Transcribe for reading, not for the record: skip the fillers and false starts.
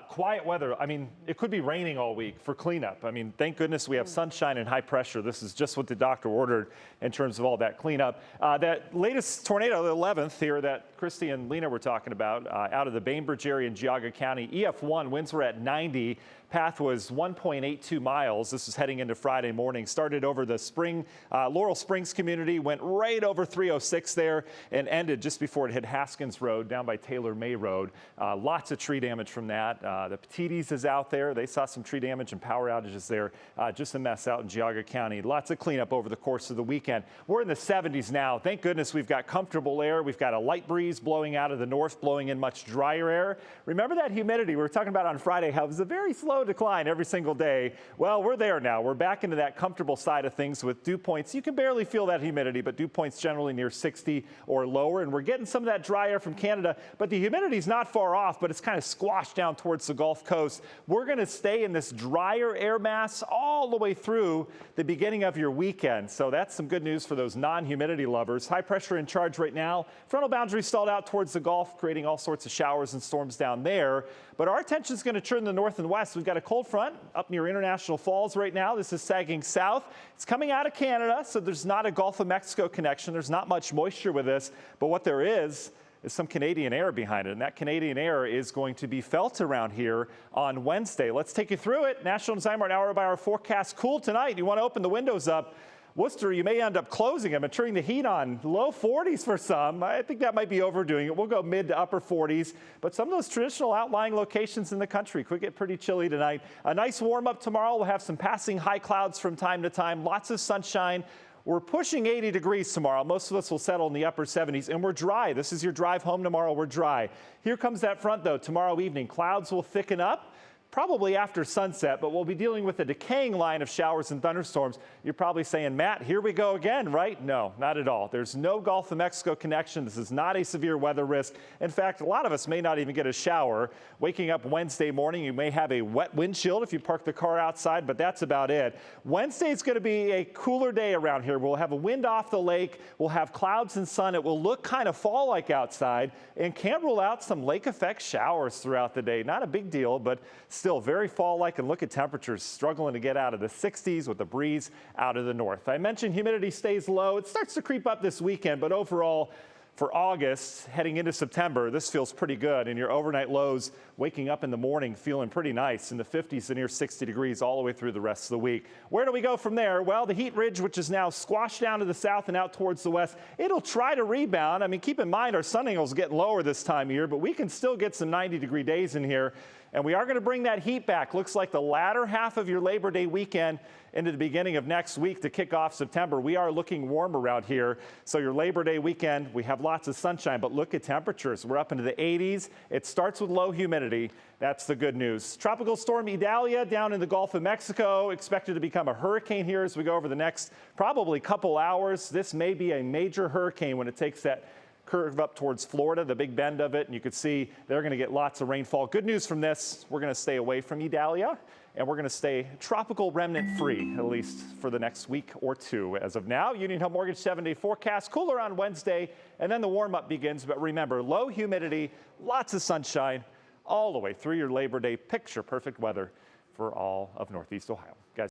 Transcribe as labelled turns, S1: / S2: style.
S1: Quiet weather. I mean, it could be raining all week for cleanup. I mean, thank goodness we have sunshine and high pressure. This is just what the doctor ordered in terms of all that cleanup. That latest tornado, the 11th here that Christy and Lena were talking about, out of the Bainbridge area in Geauga County, EF1, winds were at 90. Path was 1.82 miles. This is heading into Friday morning. Started over the Laurel Springs community, went right over 306 there and ended just before it hit Haskins Road down by Taylor May Road. Lots of tree damage from that. The Petites is out there. They saw some tree damage and power outages there. Just a mess out in Geauga County. Lots of cleanup over the course of the weekend. We're in the 70s now. Thank goodness we've got comfortable air. We've got a light breeze blowing out of the north, blowing in much drier air. Remember that humidity we were talking about on Friday, how it was a very slow decline every single day. Well, we're there now. We're back into that comfortable side of things with dew points. You can barely feel that humidity, but dew points generally near 60 or lower. And we're getting some of that dry air from Canada, but the humidity is not far off, but it's kind of squashed down towards the Gulf Coast. We're going to stay in this drier air mass all the way through the beginning of your weekend. So that's some good news for those non-humidity lovers. High pressure in charge right now. Frontal boundary stalled out towards the Gulf, creating all sorts of showers and storms down there. But our attention is going to turn to the north and west. We've got a cold front up near International Falls right now. This is sagging south. It's coming out of Canada, so there's not a Gulf of Mexico connection. There's not much moisture with this, but what there is some Canadian air behind it, and that Canadian air is going to be felt around here on Wednesday. Let's take you through it. National Design hour-by-hour forecast. Cool tonight. You want to open the windows up. Worcester, you may end up closing them and turning the heat on. Low 40s for some. I think that might be overdoing it. We'll go mid to upper 40s. But some of those traditional outlying locations in the country could get pretty chilly tonight. A nice warm up tomorrow. We'll have some passing high clouds from time to time. Lots of sunshine. We're pushing 80 degrees tomorrow. Most of us will settle in the upper 70s, and we're dry. This is your drive home tomorrow. We're dry. Here comes that front, though. Tomorrow evening, clouds will thicken up. Probably after sunset, but we'll be dealing with a decaying line of showers and thunderstorms. You're probably saying, Matt, here we go again, right? No, not at all. There's no Gulf of Mexico connection. This is not a severe weather risk. In fact, a lot of us may not even get a shower. Waking up Wednesday morning, you may have a wet windshield if you park the car outside, but that's about it. Wednesday is going to be a cooler day around here. We'll have a wind off the lake. We'll have clouds and sun. It will look kind of fall-like outside, and can't rule out some lake effect showers throughout the day. Not a big deal, but still very fall-like, and look at temperatures struggling to get out of the 60s with the breeze out of the north. I mentioned humidity stays low. It starts to creep up this weekend, but overall for August, heading into September, this feels pretty good. And your overnight lows waking up in the morning feeling pretty nice in the 50s to near 60 degrees all the way through the rest of the week. Where do we go from there? Well, the heat ridge, which is now squashed down to the south and out towards the west, it'll try to rebound. I mean, keep in mind our sun angles getting lower this time of year, but we can still get some 90-degree days in here. And we are going to bring that heat back. Looks like the latter half of your Labor Day weekend into the beginning of next week to kick off September. We are looking warm around here. So your Labor Day weekend, we have lots of sunshine, but look at temperatures. We're up into the 80s. It starts with low humidity. That's the good news. Tropical storm Idalia down in the Gulf of Mexico, expected to become a hurricane here as we go over the next probably couple hours. This may be a major hurricane when it takes that curve up towards Florida, the big bend of it, and you can see they're going to get lots of rainfall. Good news from this, we're going to stay away from Idalia, and we're going to stay tropical remnant free, at least for the next week or two. As of now, Union Home Mortgage 7-day forecast, cooler on Wednesday, and then the warm-up begins. But remember, low humidity, lots of sunshine, all the way through your Labor Day. Picture perfect weather for all of Northeast Ohio. Guys.